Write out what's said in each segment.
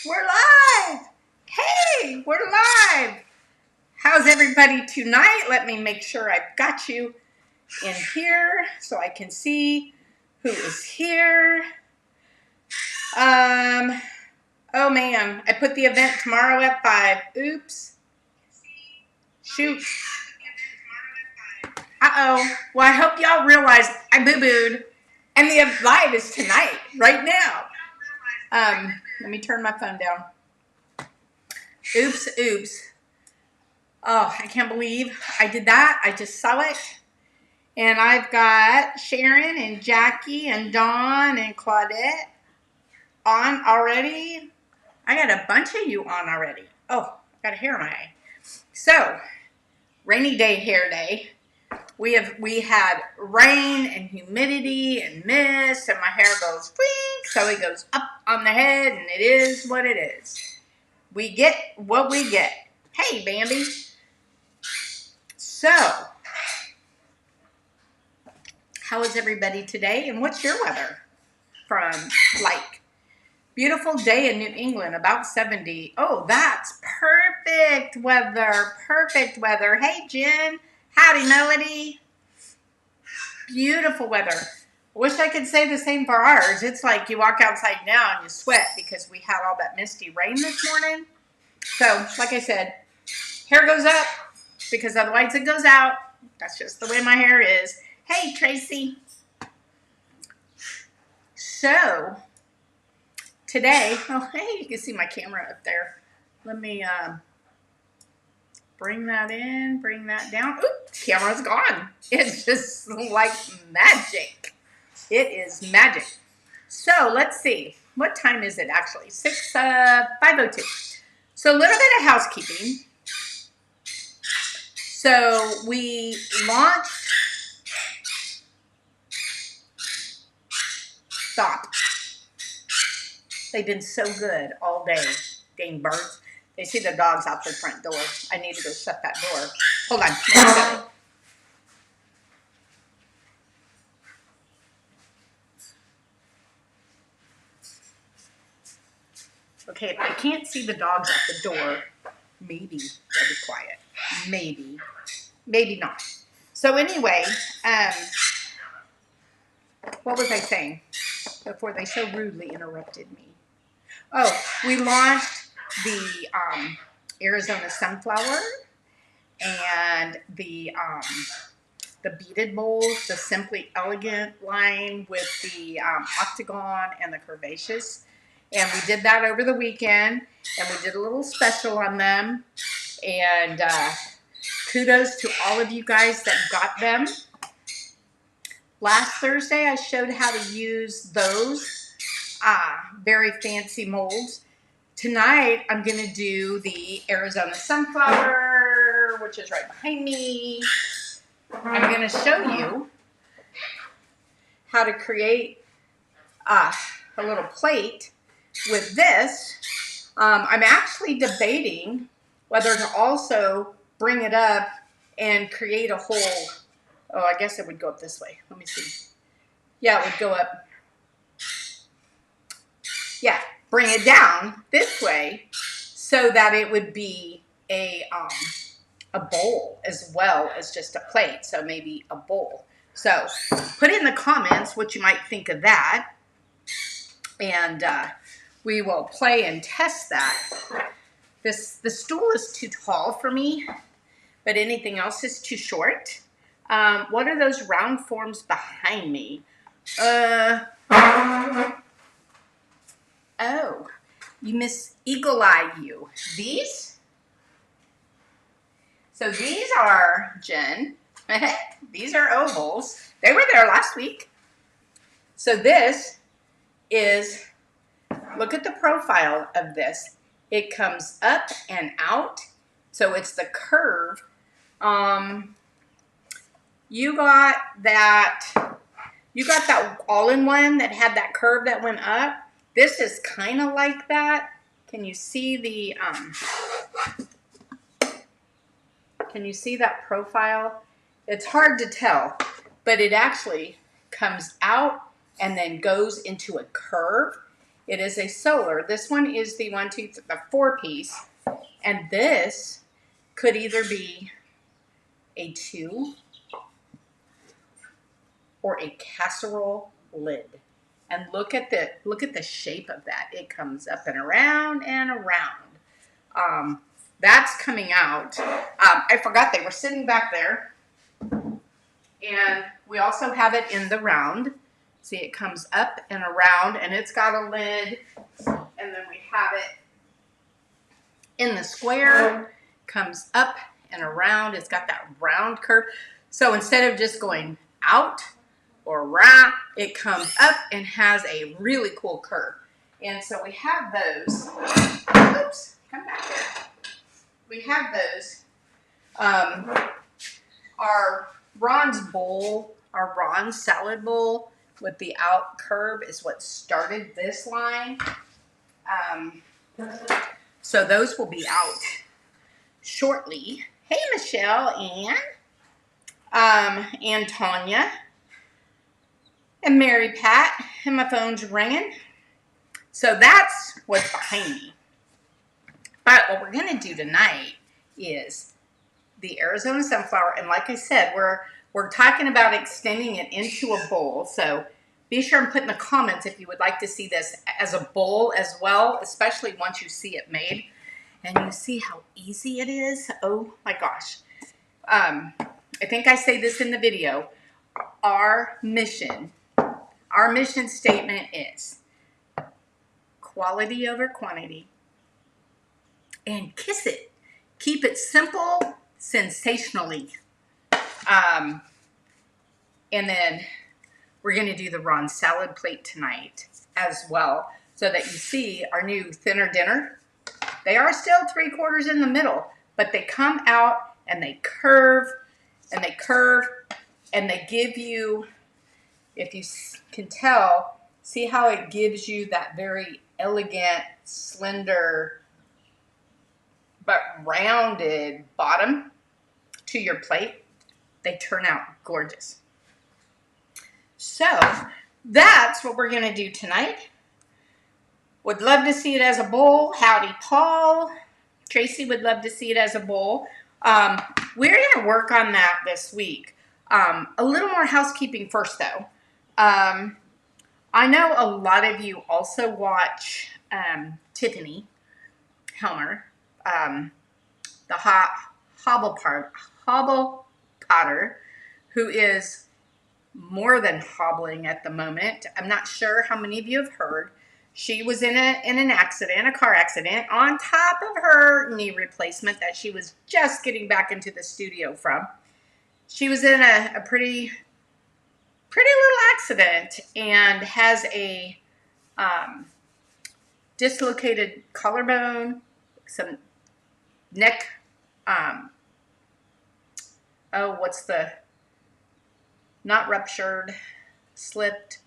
We're live! Hey, we're live! How's everybody tonight? Let me make sure I've got you in here so I can see who is here. Oh man, I put the event tomorrow at 5. Oops. Shoot. Uh-oh. Well, I hope y'all realize I boo-booed. And the live is tonight, right now. Let me turn my phone down. Oops. Oh, I can't believe I did that. I just saw it. And I've got Sharon and Jackie and Dawn and Claudette on already. I got a bunch of you on already. Oh, I got a hair in my eye. So, rainy day hair day. We had rain and humidity and mist, and my hair goes wink, so it goes up on the head, and it is what it is. We get what we get. Hey, Bambi. So, how is everybody today, and what's your weather from like? Beautiful day in New England, about 70. Oh, that's perfect weather. Perfect weather. Hey, Jen. Howdy, Melody. Beautiful weather. I wish I could say the same for ours. It's like you walk outside now and you sweat because we had all that misty rain this morning. So, like I said, hair goes up because otherwise it goes out. That's just the way my hair is. Hey, Tracy. So, today, oh, hey, you can see my camera up there. Let me bring that in, bring that down. Oop, camera's gone. It's just like magic. It is magic. So, let's see. What time is it actually? 5:02. So, a little bit of housekeeping. So, we launched. Stop. They've been so good all day. Dang birds. They see the dogs out the front door. I need to go shut that door. Hold on. Okay, if I can't see the dogs at the door, maybe they'll be quiet. Maybe. Maybe not. So anyway, what was I saying before they so rudely interrupted me? Oh, we launched the Arizona Sunflower and the beaded bowls, the Simply Elegant line with the octagon and the curvaceous. And we did that over the weekend, and we did a little special on them. And kudos to all of you guys that got them. Last Thursday, I showed how to use those very fancy molds. Tonight, I'm going to do the Arizona Sunflower, which is right behind me. I'm going to show you how to create a little plate with this. I'm actually debating whether to also bring it up and create a whole, I guess it would go up this way. Let me see. Yeah, it would go up. Yeah, bring it down this way so that it would be a bowl as well as just a plate. So maybe a bowl. So put in the comments what you might think of that. And we will play and test that. The stool is too tall for me, but anything else is too short. What are those round forms behind me? Oh, you miss Eagle Eye you. These? So these are, Jen, these are ovals. They were there last week. So this is, look at the profile of this. It comes up and out. So it's the curve. You got that all-in-one that had that curve that went up. This is kind of like that. Can you see the, can you see that profile? It's hard to tell, but it actually comes out and then goes into a curve. It is a solar. This one is the 4-piece. And this could either be a 2 or a casserole lid. And look at the shape of that. It comes up and around and around. That's coming out. I forgot they were sitting back there. And we also have it in the round. See, it comes up and around, and it's got a lid. And then we have it in the square. Comes up and around. It's got that round curve. So instead of just going out or around, it comes up and has a really cool curve. And so we have those. Oops, come back here. We have those. Our Ron's bowl, our Ron's salad bowl with the out curve is what started this line. So those will be out shortly. Hey, Michelle and Tanya and Mary Pat, and my phone's ringing. So that's what's behind me. But what we're going to do tonight is the Arizona sunflower, and like I said, we're talking about extending it into a bowl. So be sure and put in the comments if you would like to see this as a bowl as well, especially once you see it made and you see how easy it is. Oh my gosh. I think I say this in the video. Our mission statement is quality over quantity, and kiss it. Keep it simple, sensationally. And then we're going to do the Ron salad plate tonight as well, so that you see our new thinner dinner. They are still 3/4 in the middle, but they come out and they curve and they curve and they give you, if you can tell, see how it gives you that very elegant, slender, but rounded bottom to your plate. They turn out gorgeous. So that's what we're going to do tonight. Would love to see it as a bowl. Howdy, Paul. Tracy would love to see it as a bowl. We're going to work on that this week. A little more housekeeping first, though. I know a lot of you also watch Tiffany Helmer, the hobble potter, who is more than hobbling at the moment. I'm not sure how many of you have heard. She was in an accident, a car accident, on top of her knee replacement that she was just getting back into the studio from. She was in a pretty little accident and has a dislocated collarbone, some neck, not ruptured, slipped,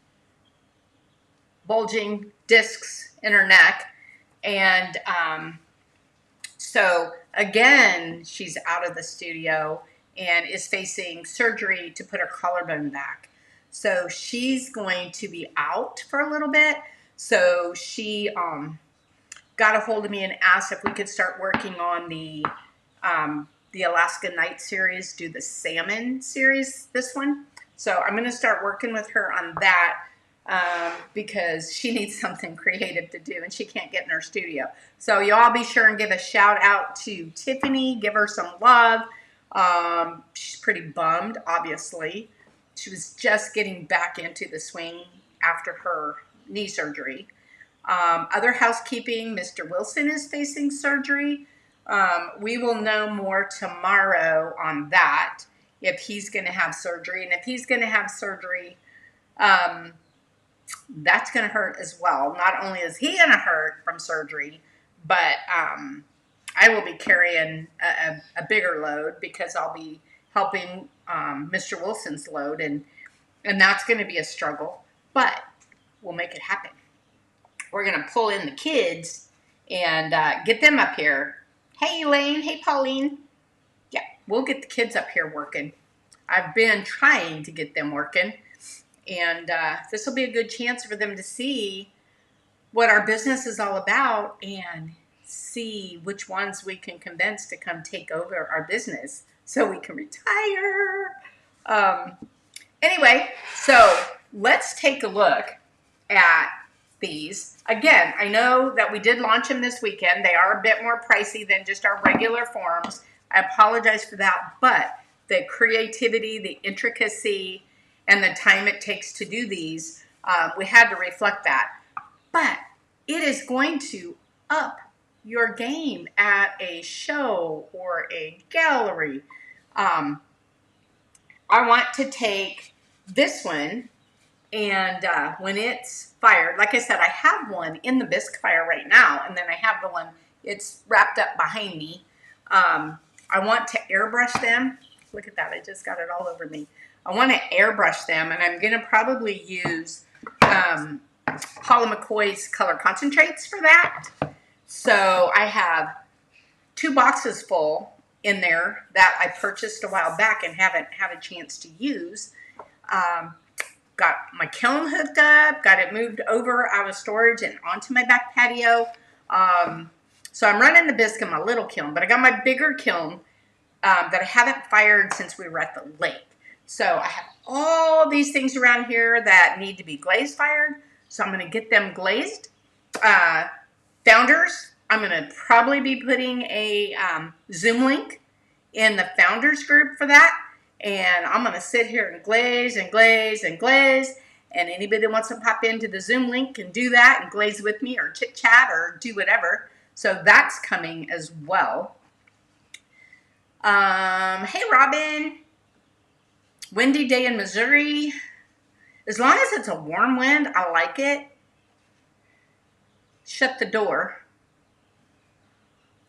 bulging discs in her neck. And so again, she's out of the studio and is facing surgery to put her collarbone back. So she's going to be out for a little bit. So she got a hold of me and asked if we could start working on the Alaska Night series, do the salmon series, this one. So I'm going to start working with her on that because she needs something creative to do and she can't get in her studio. So you all be sure and give a shout out to Tiffany. Give her some love. She's pretty bummed, obviously. She was just getting back into the swing after her knee surgery. Other housekeeping, Mr. Wilson is facing surgery. We will know more tomorrow on that, if he's going to have surgery. And if he's going to have surgery, that's going to hurt as well. Not only is he going to hurt from surgery, but I will be carrying a bigger load because I'll be helping Mr. Wilson's load, and that's going to be a struggle, but we'll make it happen. We're going to pull in the kids and get them up here. Hey, Elaine. Hey, Pauline. Yeah, we'll get the kids up here working. I've been trying to get them working, and this will be a good chance for them to see what our business is all about and see which ones we can convince to come take over our business so we can retire. Anyway, so let's take a look at these. Again, I know that we did launch them this weekend. They are a bit more pricey than just our regular forms. I apologize for that, but the creativity, the intricacy, and the time it takes to do these, we had to reflect that. But it is going to up your game at a show or a gallery. I want to take this one, and when it's fired, like I said, I have one in the bisque fire right now, and then I have the one, it's wrapped up behind me. I want to airbrush them. Look at that, I just got it all over me. I want to airbrush them, and I'm going to probably use Paula McCoy's color concentrates for that. So I have 2 boxes full in there that I purchased a while back and haven't had a chance to use. Got my kiln hooked up, got it moved over out of storage and onto my back patio. So I'm running the bisque in my little kiln, but I got my bigger kiln that I haven't fired since we were at the lake. So I have all these things around here that need to be glaze fired. So I'm going to get them glazed. Founders, I'm going to probably be putting a Zoom link in the founders group for that. And I'm going to sit here and glaze and glaze and glaze. And anybody that wants to pop into the Zoom link can do that and glaze with me or chit chat or do whatever. So that's coming as well. Hey, Robin. Windy day in Missouri. As long as it's a warm wind, I like it. Shut the door.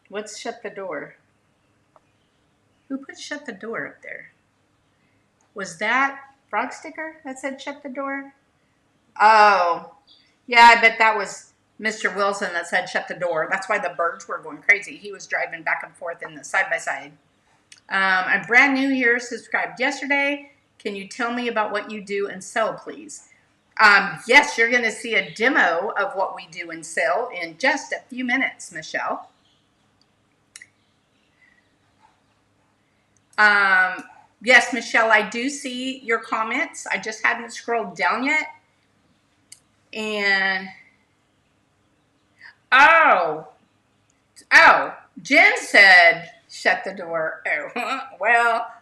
What's shut the door? Who put shut the door up there? Was that Frog Sticker that said shut the door? Oh, yeah, I bet that was Mr. Wilson that said shut the door. That's why the birds were going crazy. He was driving back and forth in the side-by-side. I'm brand new here, subscribed yesterday. Can you tell me about what you do and sell, please? Yes, you're going to see a demo of what we do and sell in just a few minutes, Michelle. Yes, Michelle, I do see your comments. I just hadn't scrolled down yet. And, oh, Jen said, shut the door. Oh, well,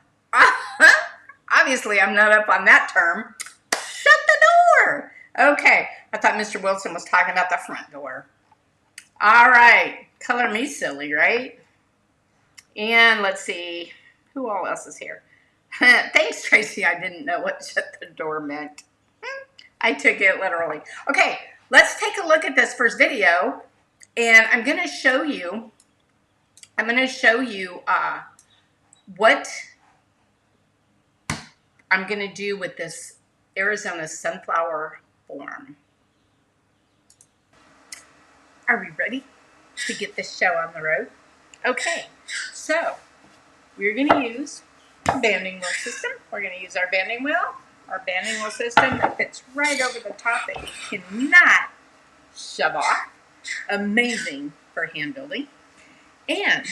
obviously I'm not up on that term. Shut the door. Okay, I thought Mr. Wilson was talking about the front door. All right, color me silly, right? And let's see, who all else is here? Thanks, Tracy. I didn't know what shut the door meant. I took it literally. Okay, let's take a look at this first video, and I'm going to show you. What I'm going to do with this Arizona sunflower form. Are we ready to get this show on the road? Okay, so we're going to use a banding wheel system. We're going to use our banding wheel. Our banding wheel system that fits right over the top that you cannot shove off. Amazing for hand building. And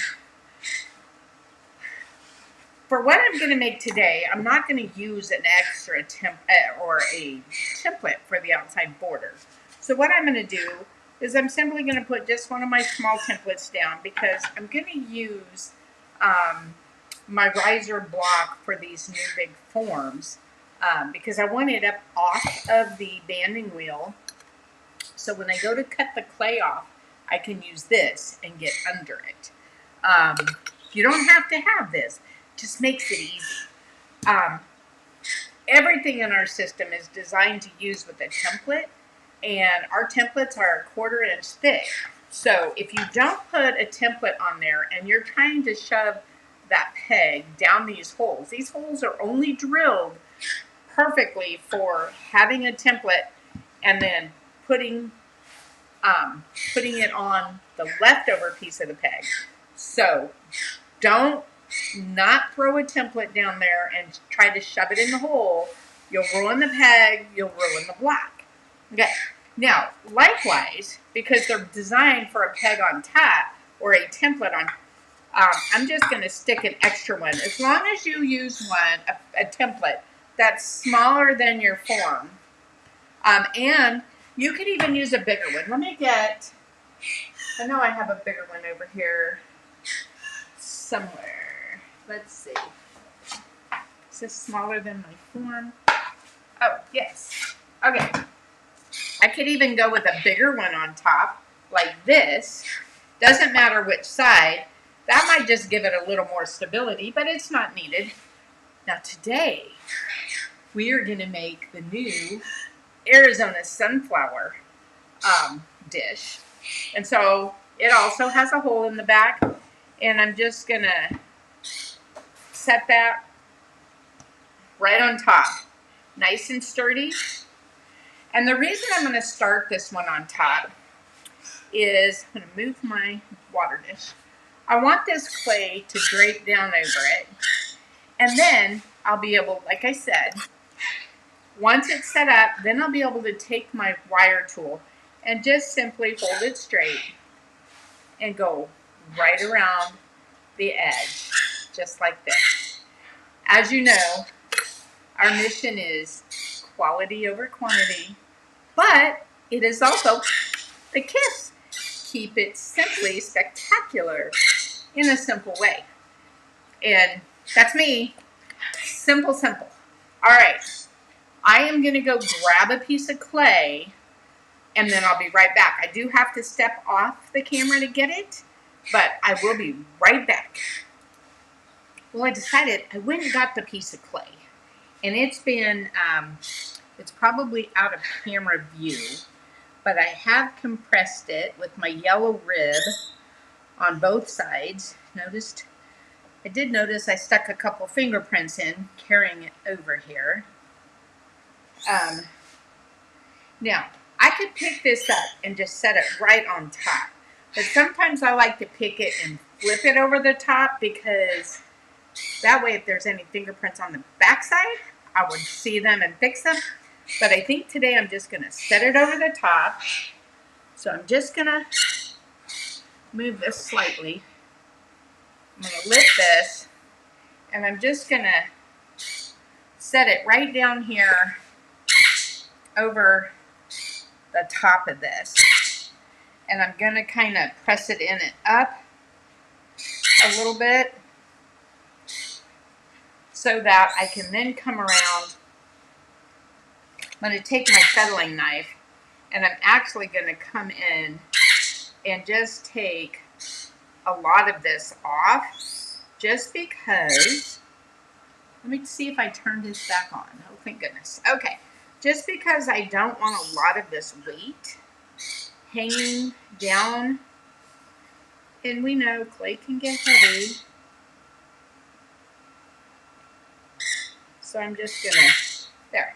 for what I'm going to make today, I'm not going to use an extra template for the outside border. So what I'm going to do is I'm simply going to put just one of my small templates down because I'm going to use my riser block for these new big forms because I want it up off of the banding wheel. So when I go to cut the clay off, I can use this and get under it. You don't have to have this. It just makes it easy. Everything in our system is designed to use with a template, and our templates are 1/4 inch thick. So if you don't put a template on there and you're trying to shove that peg down these holes are only drilled perfectly for having a template and then putting it on the leftover piece of the peg. So don't not throw a template down there and try to shove it in the hole. You'll ruin the peg, you'll ruin the block. Okay, Now, likewise, because they're designed for a peg on top or a template on, I'm just going to stick an extra one. As long as you use one, a template that's smaller than your form, and you could even use a bigger one. Let me get, I know I have a bigger one over here somewhere. Let's see. Is this smaller than my form? Oh, yes. Okay. I could even go with a bigger one on top, like this. Doesn't matter which side. That might just give it a little more stability, but it's not needed. Now today, we are going to make the new Arizona sunflower dish. And so it also has a hole in the back, and I'm just going to set that right on top. Nice and sturdy. And the reason I'm going to start this one on top is, I'm going to move my water dish. I want this clay to drape down over it. And then I'll be able, like I said, once it's set up, then I'll be able to take my wire tool and just simply hold it straight and go right around the edge, just like this. As you know, our mission is quality over quantity, but it is also the KISS. Keep it simply spectacular in a simple way. And that's me. Simple, simple. All right. I am going to go grab a piece of clay, and then I'll be right back. I do have to step off the camera to get it, but I will be right back. Well, I decided I went and got the piece of clay, and it's been, it's probably out of camera view, but I have compressed it with my yellow rib on both sides. I did notice I stuck a couple fingerprints in, carrying it over here. Now, I could pick this up and just set it right on top, but sometimes I like to pick it and flip it over the top, because that way if there's any fingerprints on the backside, I would see them and fix them. But I think today I'm just going to set it over the top. So I'm just going to move this slightly. I'm going to lift this, and I'm just going to set it right down here over the top of this. And I'm going to kind of press it in and up a little bit so that I can then come around. I'm going to take my fettling knife, and I'm actually going to come in and just take a lot of this off, just because, let me see if I turn this back on. Oh, thank goodness. Okay, just because I don't want a lot of this weight hanging down, and we know clay can get heavy. So I'm just gonna, there,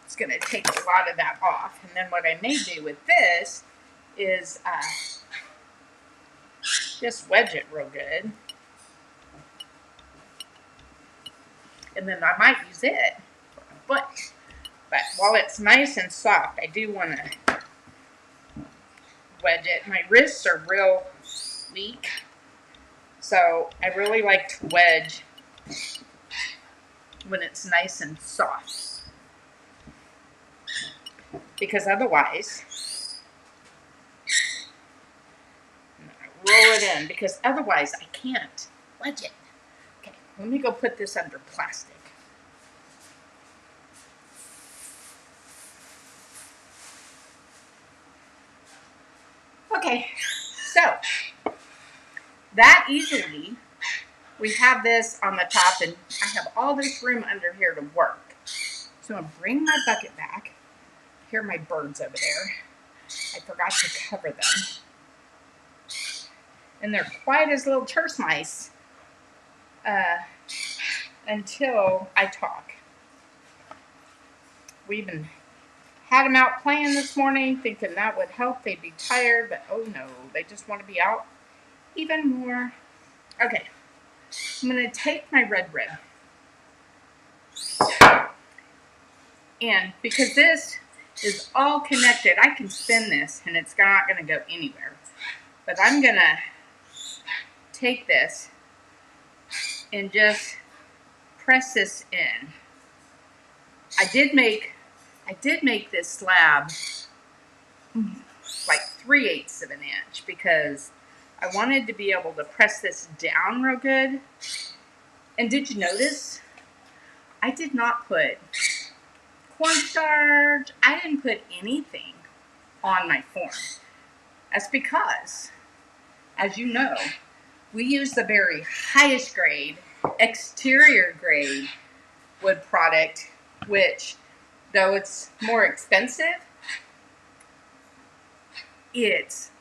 it's gonna take a lot of that off. And then what I may do with this is just wedge it real good. And then I might use it for a foot. But while it's nice and soft, I do want to wedge it. My wrists are real weak, so I really like to wedge when it's nice and soft, because otherwise, I'm gonna roll it in, because otherwise I can't wedge it. Okay, let me go put this under plastic. Okay, so that easily, we have this on the top, and I have all this room under here to work. So I'm going to bring my bucket back. Here are my birds over there. I forgot to cover them. And they're quiet as little church mice until I talk. We even had them out playing this morning, thinking that would help. They'd be tired, but oh no, they just want to be out even more. Okay, I'm going to take my red rib. And because this is all connected. I can spin this and it's not going to go anywhere. But I'm going to take this and just press this in. I did make this slab like 3/8 of an inch because I wanted to be able to press this down real good. And did you notice? I did not put cornstarch. I didn't put anything on my form. That's because, as you know, we use the very highest grade, exterior grade wood product, which, though it's more expensive, it's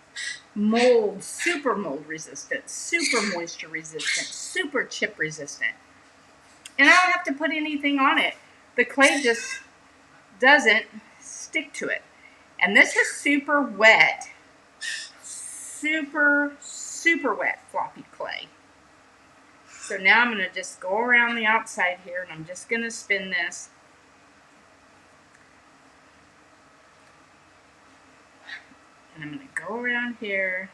super mold resistant, super moisture resistant, super chip resistant. And I don't have to put anything on it. The clay just doesn't stick to it. And this is super wet, super wet floppy clay. So now I'm going to just go around the outside here and I'm just going to spin this. And I'm going to go around here.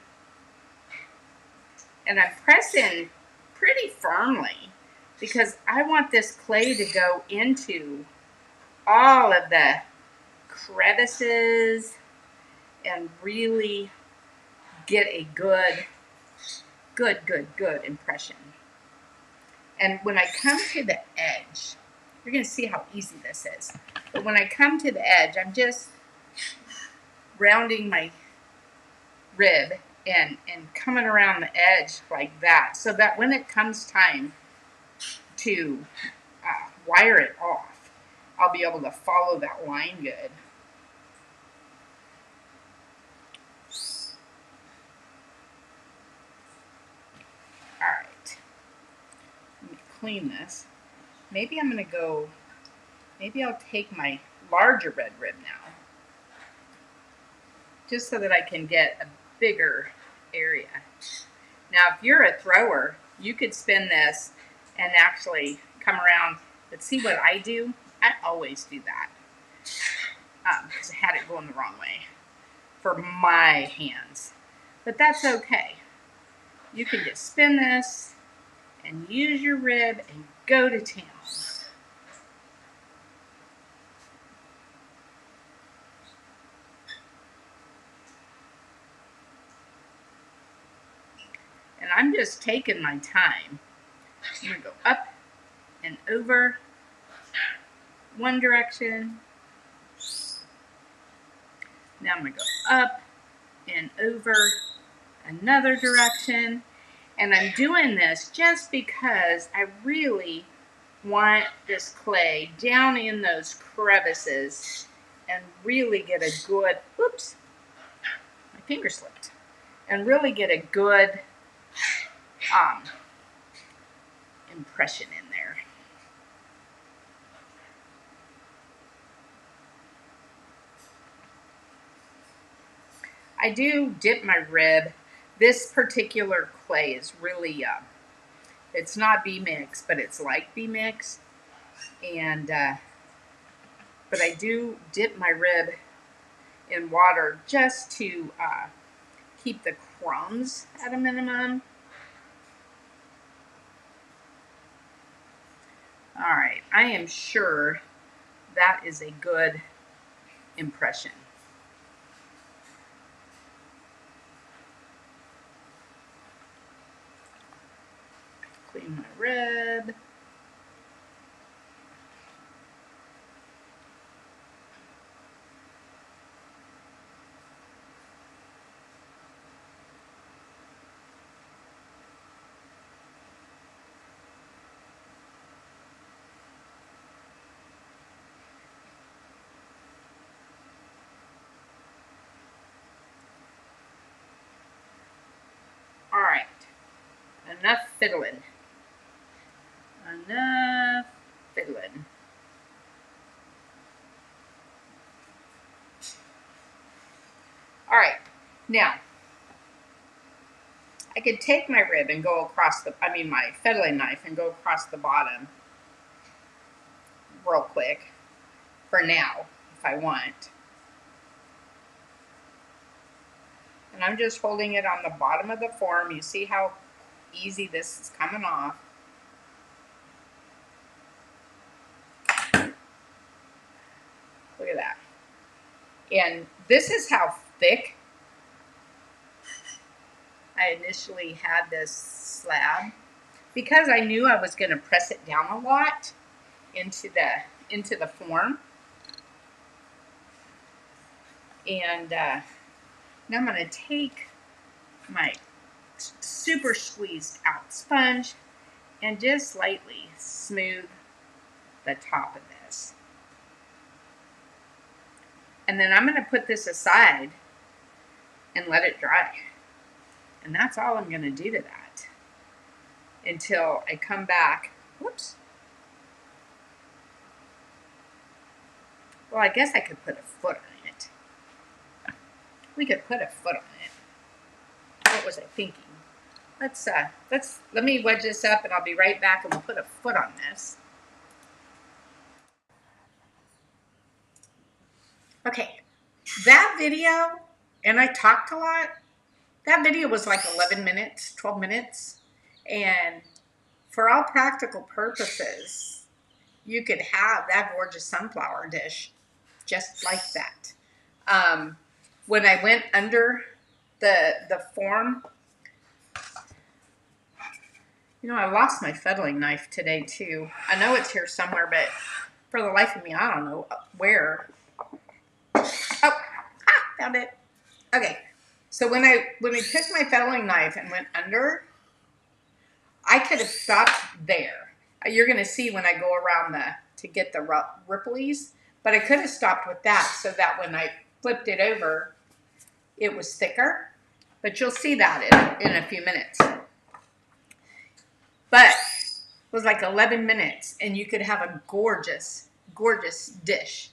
And I'm pressing pretty firmly because I want this clay to go into all of the crevices and really get a good impression. And when I come to the edge, you're going to see how easy this is. But when I come to the edge, I'm just rounding my rib and coming around the edge like that, so that when it comes time to wire it off, I'll be able to follow that line good. Alright, let me clean this. Maybe I'll take my larger red rib now, just so that I can get a bigger area. Now, if you're a thrower, you could spin this and actually come around. But see what I do? I always do that because I had it going the wrong way for my hands. But that's okay. You can just spin this and use your rib and go to town. And I'm just taking my time. I'm going to go up and over one direction. Now I'm going to go up and over another direction. And I'm doing this just because I really want this clay down in those crevices and really get a good, oops, my finger slipped, and really get a good impression in there. I do dip my rib. This particular clay is really, it's not B-Mix, but it's like B-Mix. And, but I do dip my rib in water just to keep the crumbs at a minimum. All right, I am sure that is a good impression. Clean my rib. All right, enough fiddling. Enough fiddling. All right, now I could take my rib and go across my fettling knife and go across the bottom real quick for now, if I want. And I'm just holding it on the bottom of the form. You see how easy this is coming off. Look at that. And this is how thick I initially had this slab, because I knew I was going to press it down a lot into the form. And now I'm going to take my super squeezed out sponge and just lightly smooth the top of this. And then I'm going to put this aside and let it dry. And that's all I'm going to do to that until I come back. Whoops. Well, I guess I could put a foot on it. We could put a foot on it. What was I thinking? Let me wedge this up and I'll be right back and we'll put a foot on this. Okay, that video, and I talked a lot, that video was like 11 minutes, 12 minutes. And for all practical purposes, you could have that gorgeous sunflower dish just like that. When I went under the form, you know, I lost my fettling knife today too. I know it's here somewhere, but for the life of me, I don't know where. Oh, found it. Okay, so when I took my fettling knife and went under, I could have stopped there. You're going to see when I go around to get the ripplies, but I could have stopped with that so that when I flipped it over, it was thicker. But you'll see that in a few minutes. But it was like 11 minutes, and you could have a gorgeous, gorgeous dish.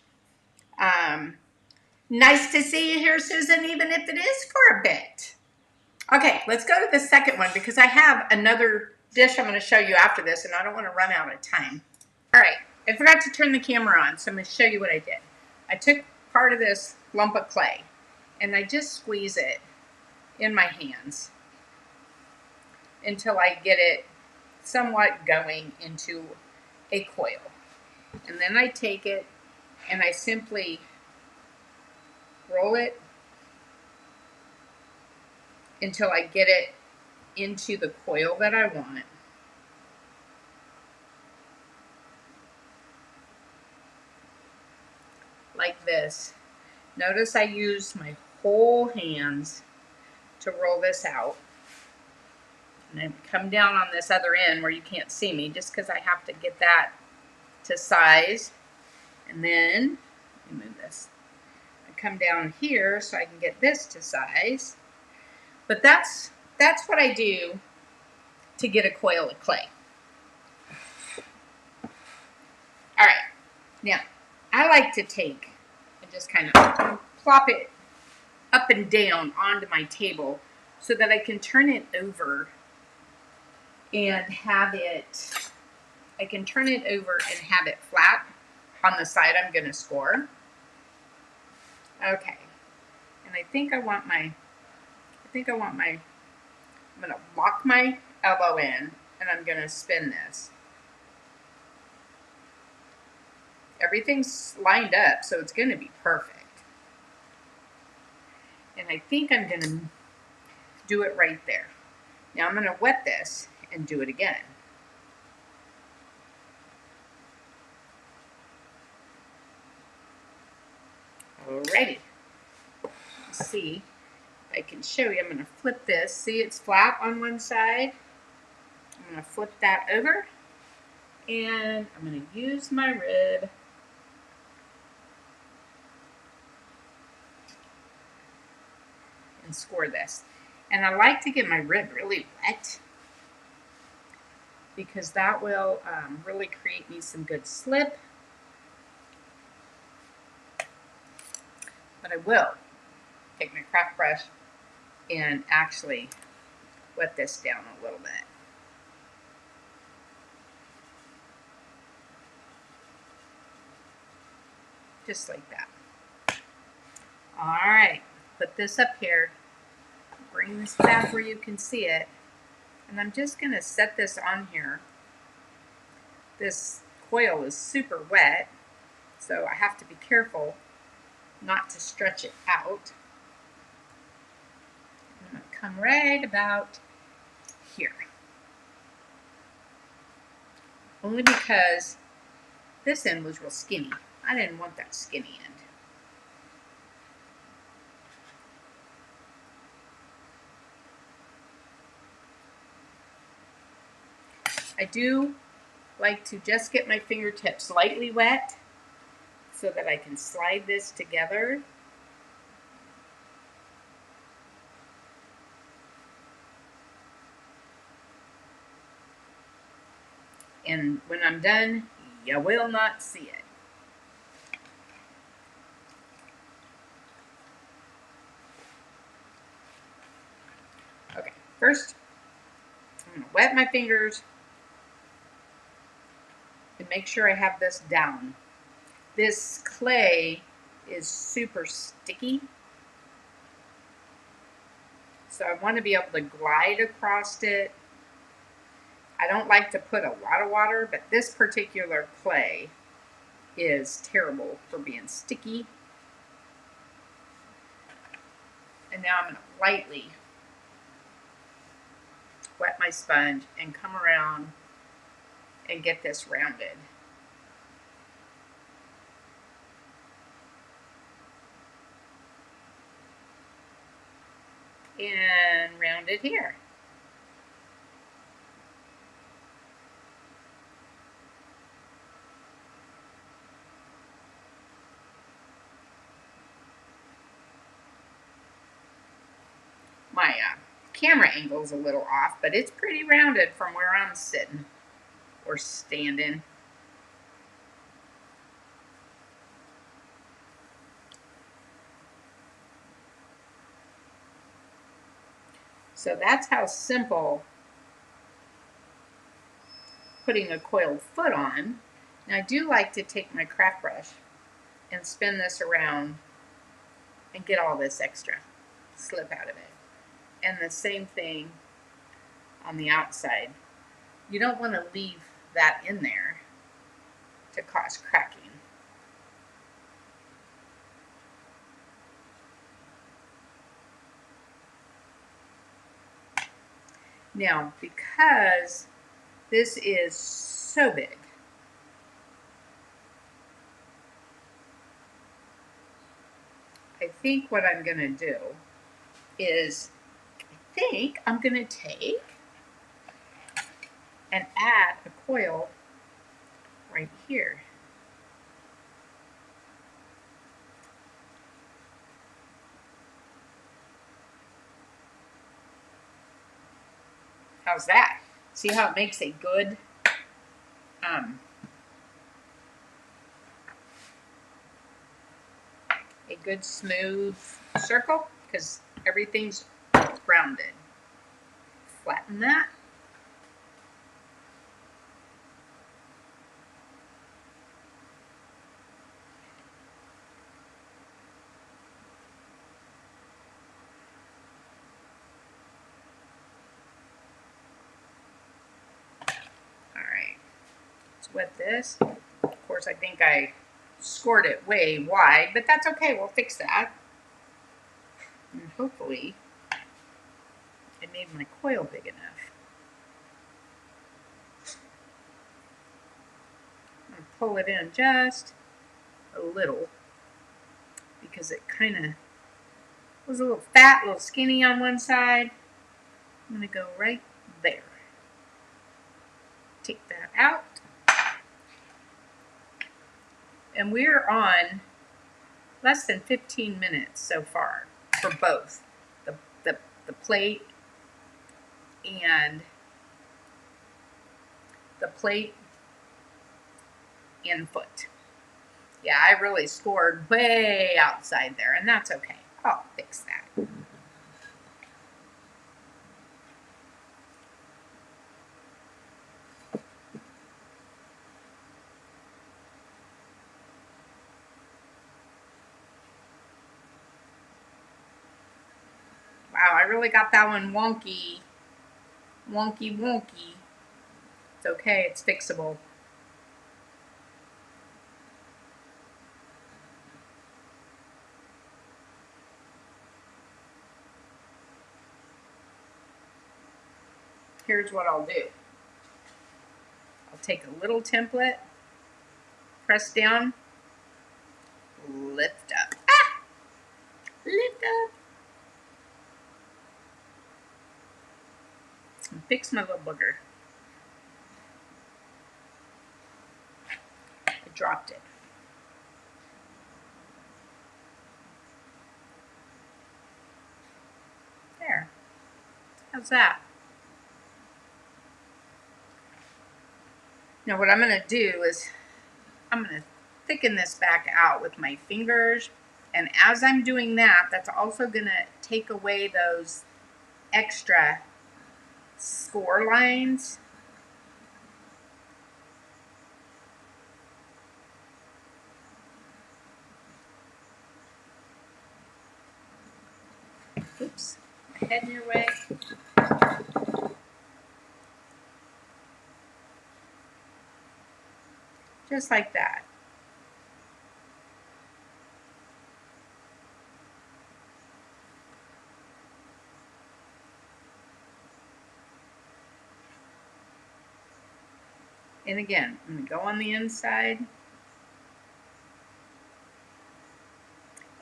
Nice to see you here, Susan, even if it is for a bit. Okay, let's go to the second one because I have another dish I'm going to show you after this, and I don't want to run out of time. All right, I forgot to turn the camera on, so I'm going to show you what I did. I took part of this lump of clay, and I just squeeze it in my hands until I get it somewhat going into a coil. And then I take it and I simply roll it until I get it into the coil that I want. Like this. Notice I use my whole hands to roll this out. And then come down on this other end where you can't see me, just because I have to get that to size. And then, let me move this. I come down here so I can get this to size. But that's what I do to get a coil of clay. All right, now I like to take and just kind of plop it up and down onto my table so that I can turn it over and have it, I can turn it over and have it flat on the side I'm going to score. Okay, and I think I want my, I'm going to lock my elbow in and I'm going to spin this. Everything's lined up, so it's going to be perfect. And I think I'm going to do it right there. Now I'm going to wet this and do it again. Alrighty. Let's see if I can show you. I'm going to flip this. See, it's flat on one side. I'm going to flip that over. And I'm going to use my rib and score this. And I like to get my rib really wet because that will really create me some good slip. But I will take my craft brush and actually wet this down a little bit. Just like that. All right, put this up here bring this back where you can see it. And I'm just going to set this on here. This coil is super wet, so I have to be careful not to stretch it out. I'm going to come right about here. Only because this end was real skinny. I didn't want that skinny end. I do like to just get my fingertips lightly wet so that I can slide this together. And when I'm done, you will not see it. Okay, first I'm going to wet my fingers and make sure I have this down. This clay is super sticky, so I want to be able to glide across it. I don't like to put a lot of water, but this particular clay is terrible for being sticky. And now I'm going to lightly wet my sponge and come around and get this rounded. And round it here. My camera angle is a little off, but it's pretty rounded from where I'm sitting or standing. So that's how simple putting a coiled foot on. Now I do like to take my craft brush and spin this around and get all this extra slip out of it. And the same thing on the outside. You don't want to leave that in there to cause cracking. Now, because this is so big, I think what I'm going to do is, I'm going to take and add a coil right here. How's that? See how it makes a good smooth circle, because everything's rounded. Flatten that. Alright, let's wet this. Of course, I think I scored it way wide, but that's okay, we'll fix that. And hopefully, I made my coil big enough. I'm going to pull it in just a little, because it kind of was a little fat, a little skinny on one side. I'm going to go right there. Take that out. And we're on less than 15 minutes so far for both the plate and foot. Yeah, I really scored way outside there, and that's okay. I'll fix that. Wow, I really got that one wonky. Wonky, wonky. It's okay, it's fixable. Here's what I'll do. I'll take a little template, press down, lift up. Ah! Lift up. And fix my little booger. I dropped it. There. How's that? Now what I'm going to do is I'm going to thicken this back out with my fingers. And as I'm doing that, that's also going to take away those extra score lines. Oops, my head in your way. Just like that. And again, I'm going to go on the inside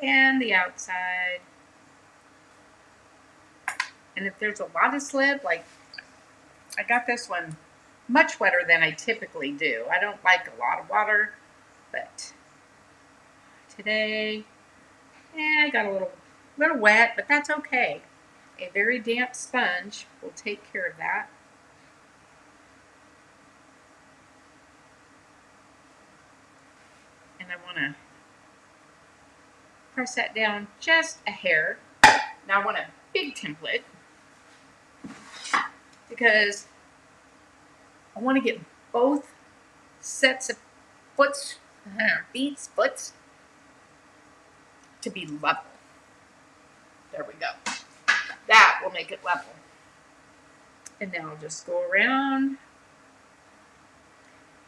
and the outside. And if there's a lot of slip, like I got this one much wetter than I typically do. I don't like a lot of water, but today, I got a little wet, but that's okay. A very damp sponge will take care of that. And I want to press that down just a hair. Now I want a big template because I want to get both sets of foots to be level. There we go. That will make it level. And now I'll just go around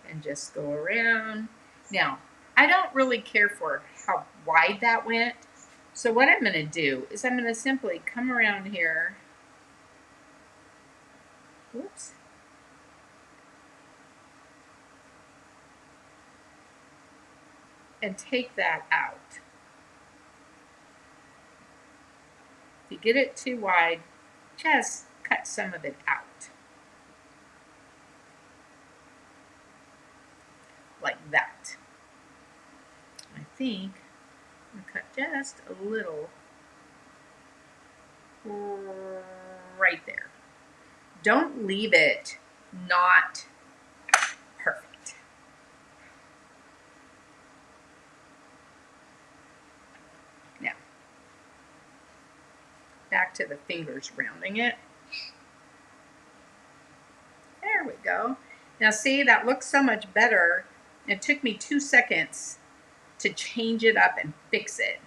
and just go around. Now, I don't really care for how wide that went. So what I'm going to do is I'm going to simply come around here. Whoops. And take that out. If you get it too wide, just cut some of it out. Like that. I think I'm going to cut just a little right there. Don't leave it not perfect. Now, back to the fingers rounding it. There we go. Now see, that looks so much better. It took me 2 seconds to change it up and fix it.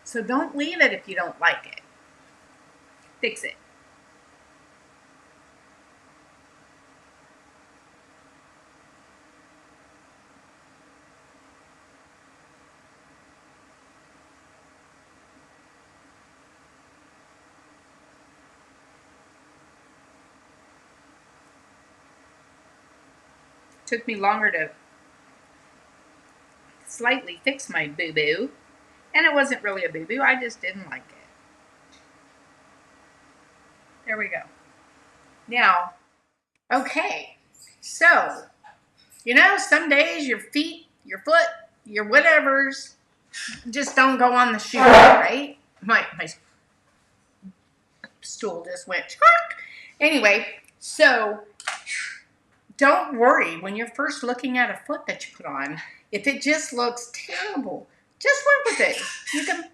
So don't leave it if you don't like it. Fix it. Took me longer to slightly fix my boo-boo. And it wasn't really a boo-boo, I just didn't like it. There we go. Now, okay, so, you know, some days your feet, your foot, your whatevers just don't go on the shoe, right? My stool just went squawk. Anyway, so don't worry when you're first looking at a foot that you put on. If it just looks terrible, just work with it.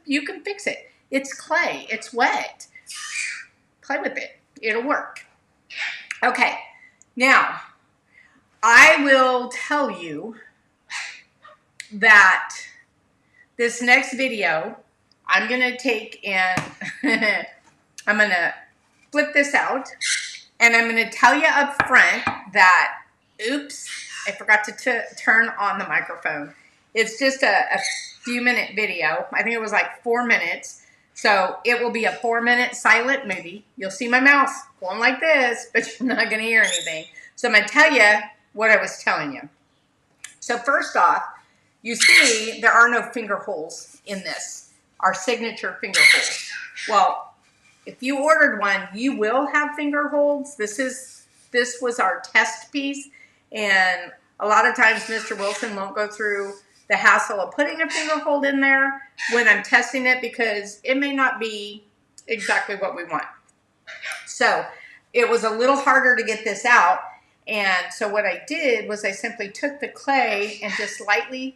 You can fix it. It's clay. It's wet. Play with it. It'll work. Okay. Now, I will tell you that this next video, I'm going to take and I'm going to flip this out, and I'm going to tell you up front that, oops, I forgot to turn on the microphone. It's just a few minute video. I think it was like 4 minutes. So it will be a 4-minute silent movie. You'll see my mouse going like this, but you're not going to hear anything. So I'm going to tell you what I was telling you. So first off, you see there are no finger holes in this, our signature finger holes. Well, if you ordered one, you will have finger holes. This was our test piece, and a lot of times Mr. Wilson won't go through the hassle of putting a finger hold in there when I'm testing it because it may not be exactly what we want. So it was a little harder to get this out, and so what I did was I simply took the clay and just lightly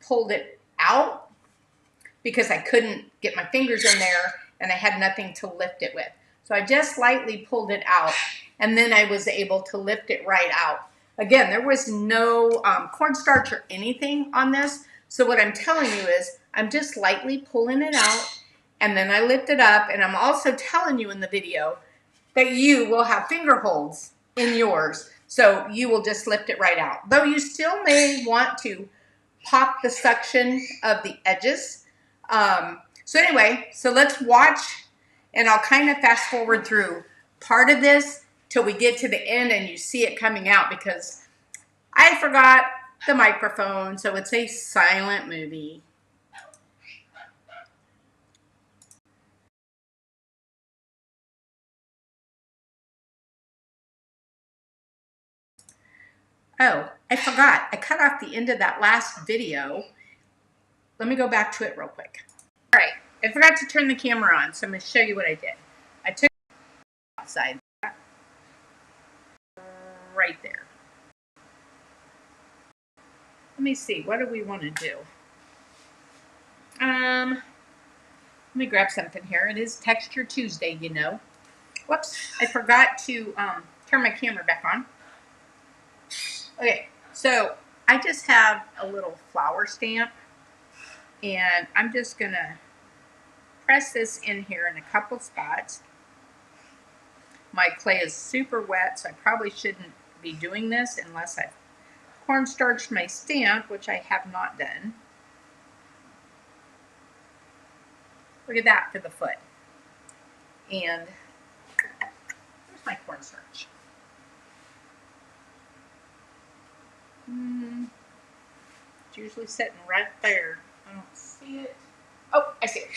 pulled it out because I couldn't get my fingers in there and I had nothing to lift it with. So I just lightly pulled it out, and then I was able to lift it right out. Again, there was no cornstarch or anything on this. So what I'm telling you is I'm just lightly pulling it out, and then I lift it up, and I'm also telling you in the video that you will have finger holds in yours. So you will just lift it right out. Though you still may want to pop the suction of the edges. So anyway, so let's watch, and I'll kind of fast forward through part of this till we get to the end and you see it coming out, because I forgot the microphone, so it's a silent movie. Oh, I forgot. I cut off the end of that last video. Let me go back to it real quick. All right, I forgot to turn the camera on, so I'm going to show you what I did. I took it outside, right there. Let me see, what do we want to do? Let me grab something here. It is Texture Tuesday, you know. Whoops, I forgot to turn my camera back on. Okay, so I just have a little flower stamp, and I'm just going to press this in here in a couple spots. My clay is super wet, so I probably shouldn't be doing this unless I've cornstarched my stamp, which I have not done. Look at that for the foot. And there's my cornstarch. It's usually sitting right there. I don't see it. Oh, I see it.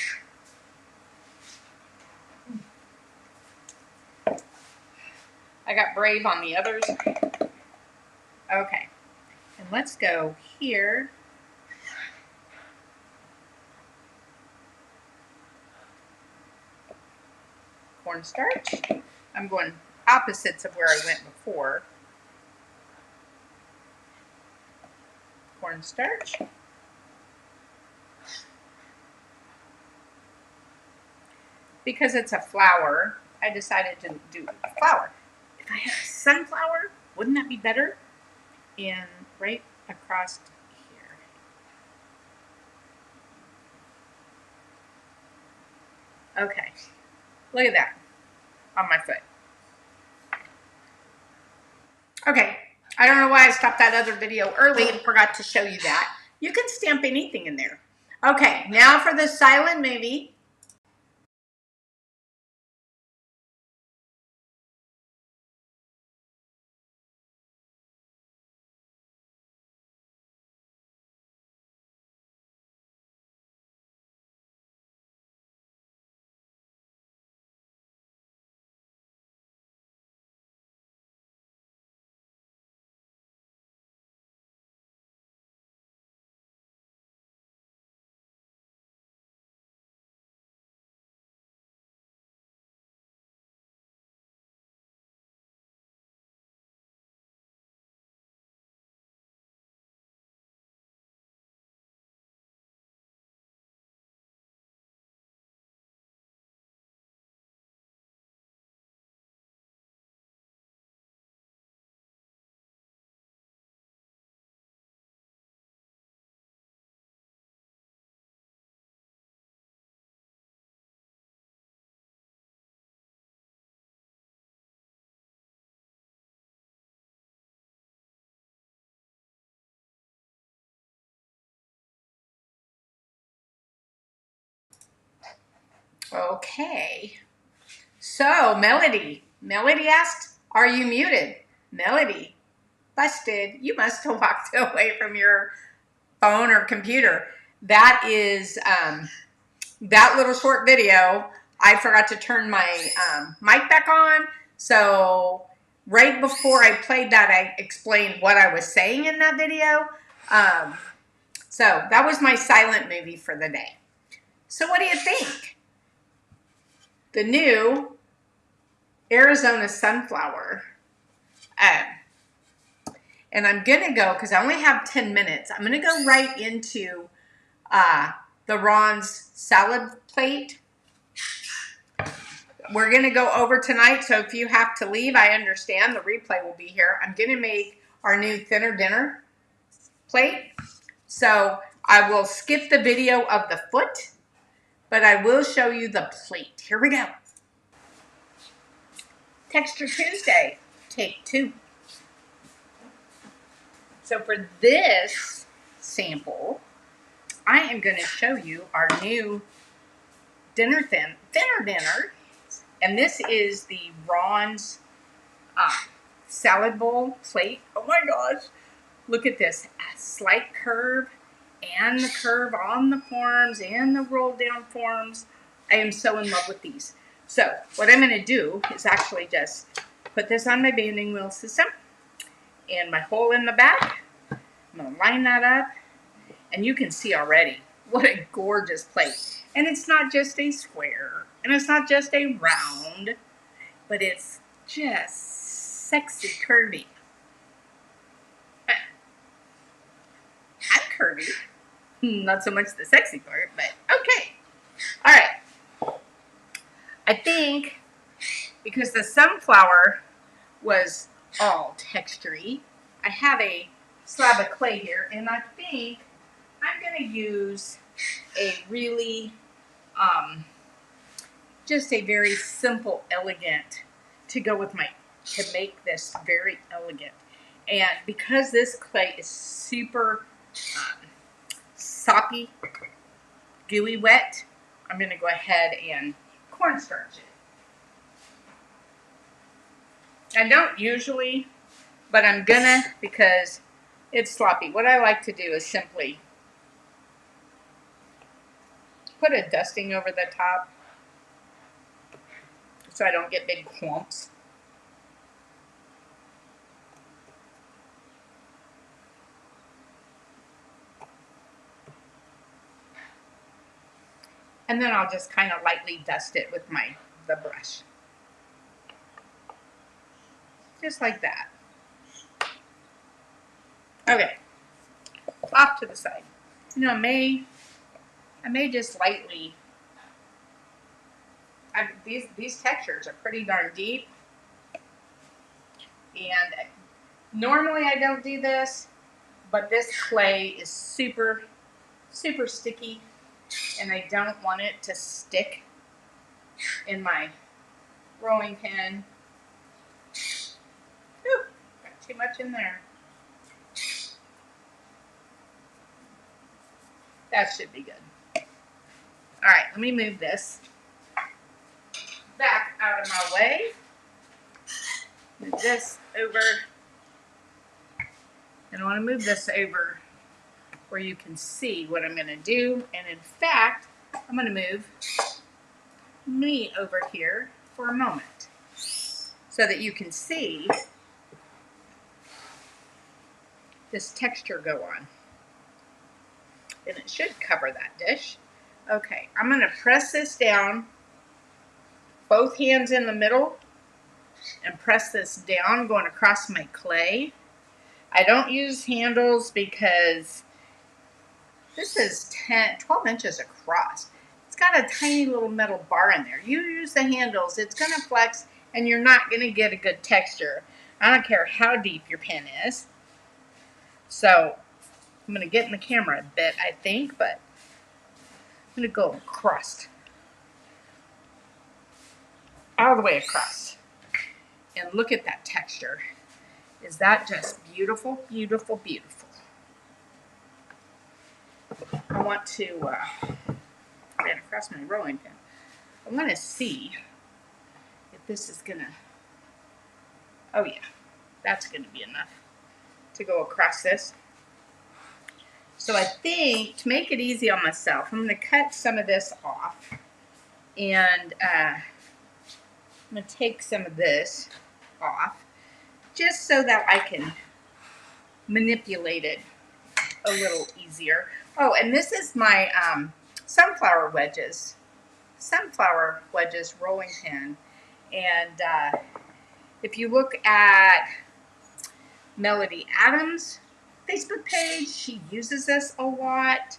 I got brave on the others. Okay. And let's go here. Cornstarch. I'm going opposites of where I went before. Cornstarch. Because it's a flower, I decided to do a flower. If I had a sunflower, wouldn't that be better? And right across here. Okay, look at that on my foot. Okay, I don't know why I stopped that other video early and forgot to show you that. You can stamp anything in there. Okay, now for the silent movie. Okay. So, Melody asked, are you muted? Melody, busted. You must have walked away from your phone or computer. That is that little short video. I forgot to turn my mic back on. So right before I played that, I explained what I was saying in that video. So that was my silent movie for the day. So what do you think? The new Arizona sunflower. And I'm going to go, because I only have 10 minutes, I'm going to go right into the Ron's salad plate. We're going to go over tonight, so if you have to leave, I understand. The replay will be here. I'm going to make our new thinner dinner plate. So I will skip the video of the foot, but I will show you the plate. Here we go. Texture Tuesday, take 2. So for this sample, I am going to show you our new thinner dinner. And this is the Ron's salad bowl plate. Oh my gosh. Look at this. A slight curve and the curve on the forms and the roll down forms. I am so in love with these. So what I'm going to do is actually just put this on my banding wheel system and my hole in the back. I'm going to line that up. And you can see already what a gorgeous plate. And it's not just a square. And it's not just a round. But it's just sexy curvy. I'm curvy. Not so much the sexy part, but okay. All right. I think because the sunflower was all textury, I have a slab of clay here, and I think I'm going to use a really, just a very simple, elegant, to go with to make this very elegant. And because this clay is super soppy, gooey wet, I'm going to go ahead and cornstarch it. I don't usually, but I'm gonna because it's sloppy. What I like to do is simply put a dusting over the top so I don't get big clumps. And then I'll just kind of lightly dust it with the brush. Just like that. Okay. Off to the side. You know, I may just lightly, these textures are pretty darn deep. And normally I don't do this, but this clay is super, super sticky. And I don't want it to stick in my rolling pin. Whew, got too much in there. That should be good. All right, let me move this back out of my way. Move this over. And I want to move this over where you can see what I'm going to do. And in fact, I'm going to move me over here for a moment so that you can see this texture go on. And it should cover that dish. Okay, I'm going to press this down, both hands in the middle, and press this down going across my clay. I don't use handles because this is 12 inches across. It's got a tiny little metal bar in there. You use the handles, it's going to flex and you're not going to get a good texture. I don't care how deep your pin is. So I'm going to get in the camera a bit, I think, but I'm going to go across. All the way across. And look at that texture. Is that just beautiful, beautiful, beautiful? I want to, ran across my rolling pin. I want to see if this is gonna, oh yeah, that's gonna be enough to go across this. So I think to make it easy on myself, I'm gonna cut some of this off, and I'm gonna take some of this off just so that I can manipulate it a little easier. Oh, and this is my sunflower wedges rolling pin. And if you look at Melody Adams' Facebook page, she uses this a lot.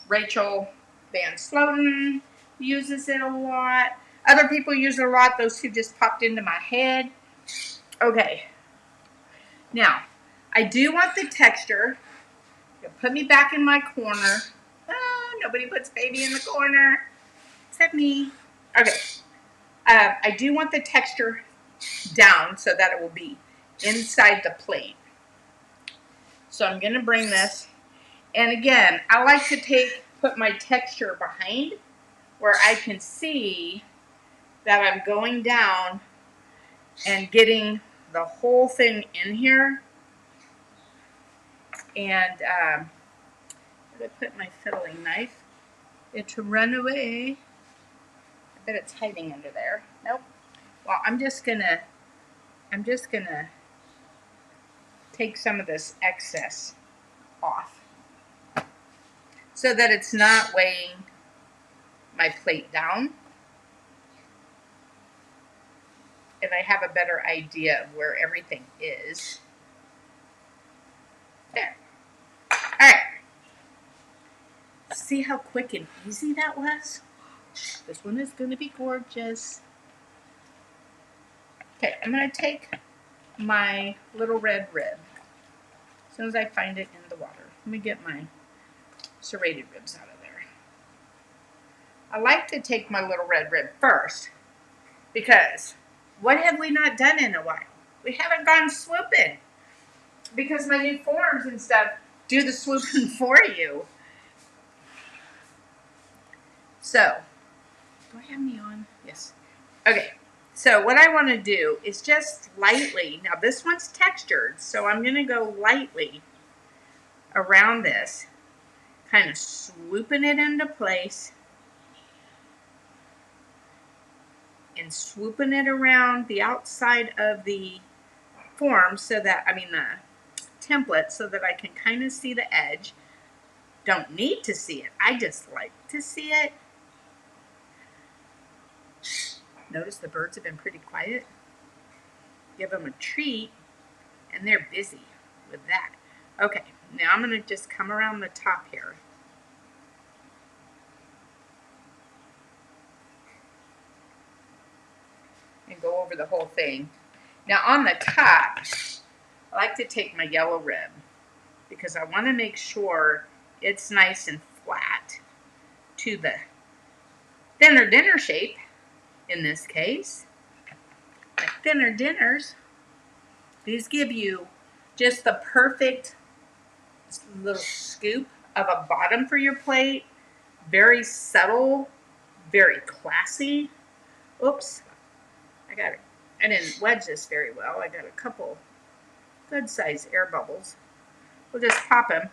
Rachel Van Sloten uses it a lot. Other people use it a lot. Those two just popped into my head. Okay. Now, I do want the texture. You'll put me back in my corner. Oh, nobody puts baby in the corner except me. Okay. I do want the texture down so that it will be inside the plate. So I'm going to bring this. And again, I like to put my texture behind where I can see that I'm going down and getting the whole thing in here. And I'm going to put my fiddling knife. It run away. I bet it's hiding under there. Nope. Well, I'm just gonna take some of this excess off so that it's not weighing my plate down. And I have a better idea of where everything is. There. All right. See how quick and easy that was? This one is going to be gorgeous. Okay, I'm going to take my little red rib as soon as I find it in the water. Let me get my serrated ribs out of there. I like to take my little red rib first because what have we not done in a while? We haven't gone swooping because my new forms and stuff do the swooping for you. So, do I have me on? Yes. Okay, so what I want to do is just lightly, now this one's textured, so I'm going to go lightly around this, kind of swooping it into place and swooping it around the outside of the form so that, the template, so that I can kind of see the edge. Don't need to see it. I just like to see it. Notice the birds have been pretty quiet. Give them a treat, and they're busy with that. Okay, now I'm going to just come around the top here. And go over the whole thing. Now on the top, I like to take my yellow rib because I want to make sure it's nice and flat to the thinner dinner shape in this case. Like thinner dinners, these give you just the perfect little scoop of a bottom for your plate. Very subtle, very classy. Oops. I didn't wedge this very well. I got a couple good sized air bubbles. We'll just pop them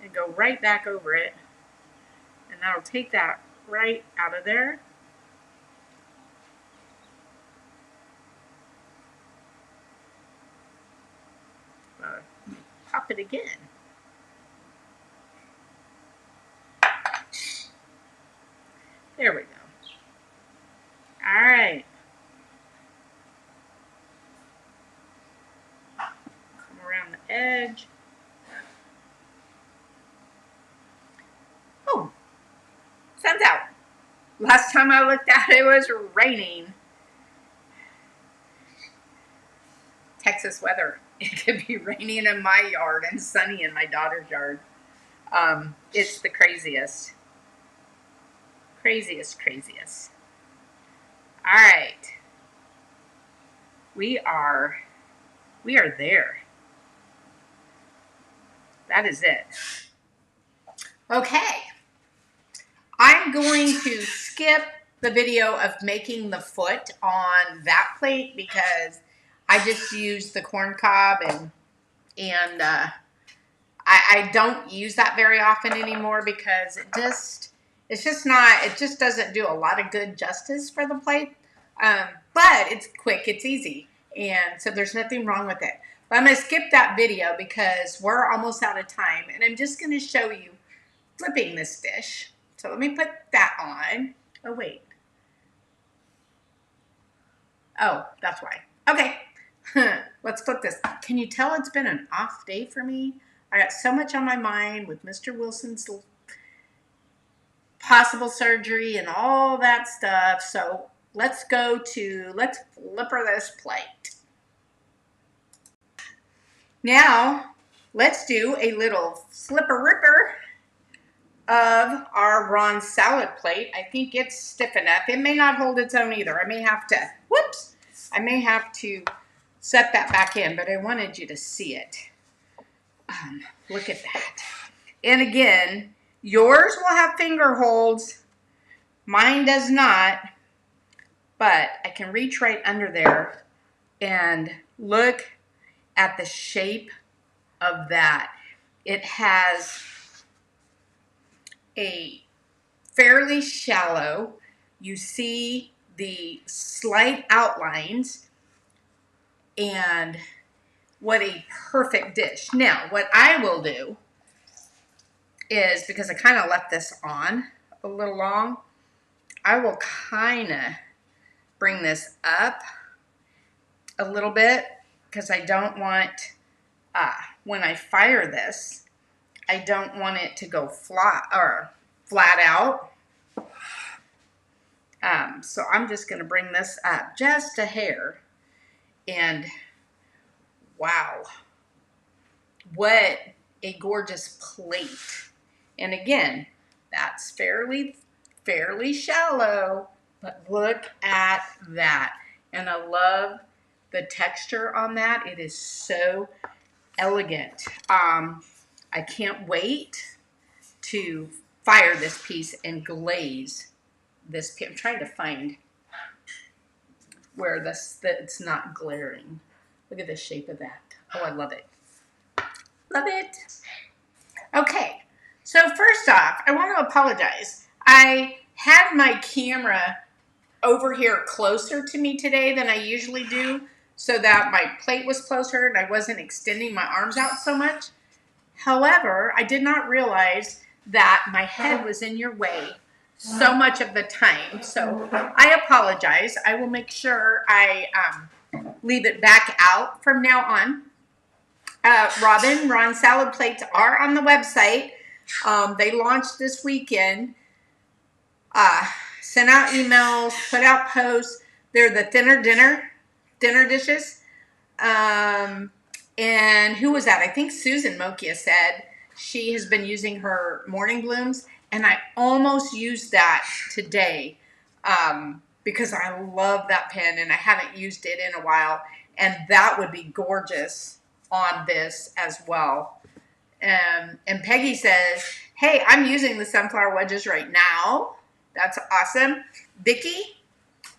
and go right back over it. And that'll take that right out of there. Pop it again. There we go. All right. Around the edge. Oh, sun's out. Last time I looked out, it was raining. Texas weather. It could be raining in my yard and sunny in my daughter's yard. It's the craziest. Craziest. All right. We are there. That is it. Okay. I'm going to skip the video of making the foot on that plate because I just used the corn cob and I don't use that very often anymore because it just doesn't do a lot of good justice for the plate. But it's quick, it's easy, and so there's nothing wrong with it. But I'm going to skip that video because we're almost out of time, and I'm just going to show you flipping this dish. So let me put that on. Oh, wait. Oh, that's why. Okay, let's flip this. Can you tell it's been an off day for me? I got so much on my mind with Mr. Wilson's possible surgery and all that stuff. So let's flipper this plate. Now, let's do a little flipper ripper of our Ron salad plate. I think it's stiff enough. It may not hold its own either. I may have to set that back in, but I wanted you to see it. Look at that. And again, yours will have finger holds. Mine does not, but I can reach right under there and look at the shape of that. It has a fairly shallow, you see the slight outlines, and what a perfect dish. Now, what I will do is, because I kind of left this on a little long, I will kind of bring this up a little bit because I don't want, when I fire this, I don't want it to go flat out. So I'm just going to bring this up just a hair, and wow, what a gorgeous plate. And again, that's fairly shallow, but look at that. And I love the texture on that. It is so elegant. I can't wait to fire this piece and glaze this piece. I'm trying to find where it's not glaring. Look at the shape of that. Oh, I love it. Love it. Okay, so first off, I want to apologize. I had my camera over here closer to me today than I usually do so that my plate was closer and I wasn't extending my arms out so much. However, I did not realize that my head was in your way so much of the time. So I apologize. I will make sure I leave it back out from now on. Ron salad plates are on the website. They launched this weekend. Sent out emails, put out posts. They're the thinner dinner dishes. And who was that? I think Susan Mokia said she has been using her morning blooms, and I almost used that today because I love that pen and I haven't used it in a while, and that would be gorgeous on this as well. And Peggy says, hey, I'm using the sunflower wedges right now. That's awesome. Vicki,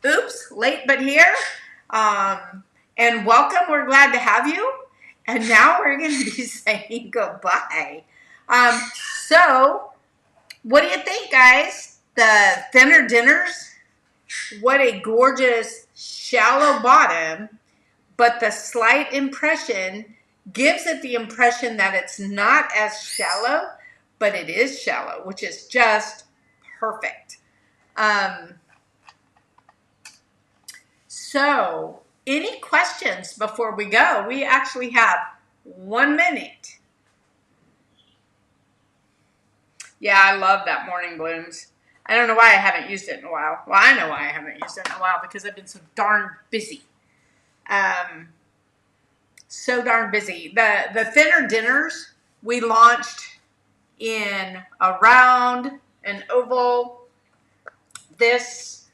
oops, late but here. And welcome. We're glad to have you. And now we're going to be saying goodbye. So, what do you think, guys? The thinner dinners? What a gorgeous shallow bottom, but the slight impression gives it the impression that it's not as shallow, but it is shallow, which is just perfect. So, any questions before we go? We actually have 1 minute. Yeah, I love that morning blooms. I don't know why I haven't used it in a while. Well, I know why I haven't used it in a while, because I've been so darn busy. So darn busy. The thinner dinners we launched in a round, an oval, this.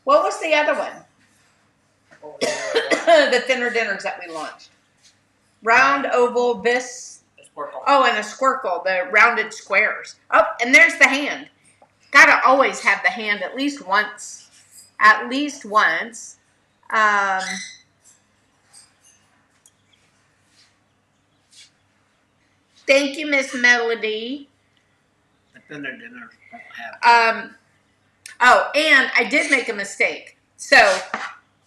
What was the other one? The thinner dinners that we launched. Round, oval, this. Squircle. Oh, and a squircle, the rounded squares. Oh, and there's the hand. Gotta always have the hand at least once. At least once. Thank you, Miss Melody. But then their dinners don't have. Oh, and I did make a mistake. So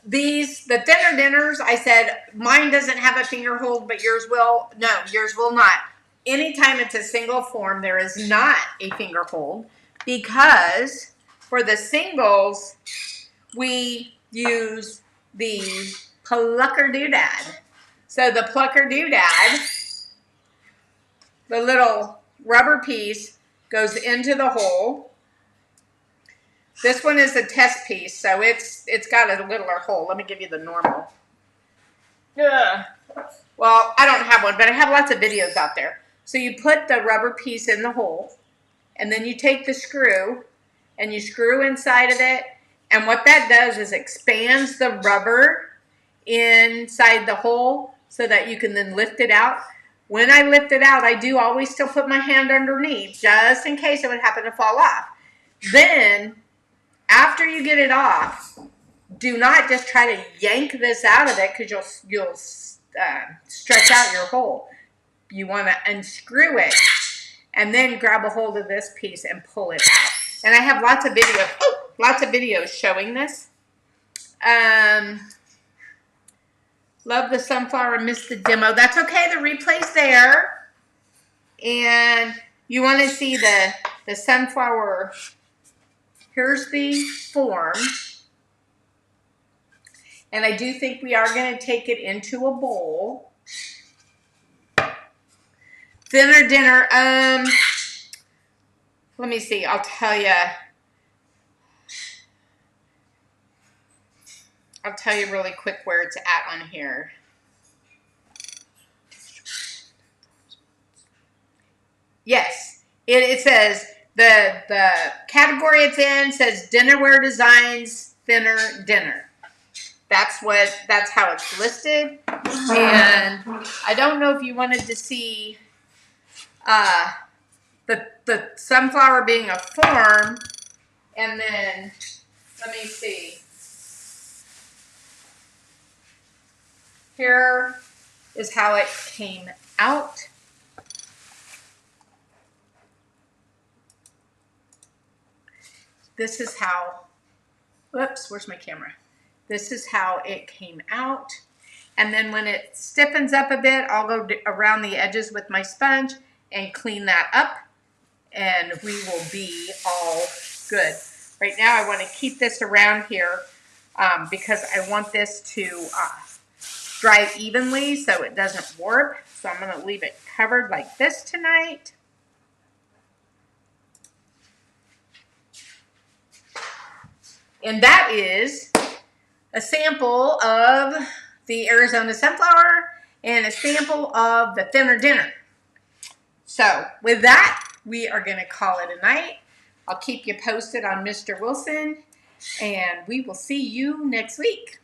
the thinner dinners, I said mine doesn't have a finger hold, but yours will. No, yours will not. Anytime it's a single form, there is not a finger hold because for the singles, we use the plucker doodad. So the plucker doodad, the little rubber piece goes into the hole. This one is a test piece, so it's got a littler hole. Let me give you the normal. Yeah. Well, I don't have one, but I have lots of videos out there. So you put the rubber piece in the hole, and then you take the screw, and you screw inside of it, and what that does is expands the rubber inside the hole so that you can then lift it out. When I lift it out, I do always still put my hand underneath, just in case it would happen to fall off. Then, after you get it off, do not just try to yank this out of it because you'll stretch out your hole. You want to unscrew it and then grab a hold of this piece and pull it out. And I have lots of videos showing this. Love the sunflower, missed the demo. That's okay, the replay's there. And you want to see the sunflower. Here's the form. And I do think we are going to take it into a bowl. Thinner dinner. Let me see. I'll tell you. I'll tell you really quick where it's at on here. Yes, it says the category it's in says dinnerware designs thinner dinner. That's how it's listed. And I don't know if you wanted to see the sunflower being a form, and then let me see. Here is how it came out. This is how, whoops, where's my camera? This is how it came out. And then when it stiffens up a bit, I'll go around the edges with my sponge and clean that up, and we will be all good. Right now I want to keep this around here because I want this to dry evenly so it doesn't warp. So I'm going to leave it covered like this tonight. And that is a sample of the Arizona sunflower and a sample of the thinner dinner. So with that, we are going to call it a night. I'll keep you posted on Mr. Wilson, and we will see you next week.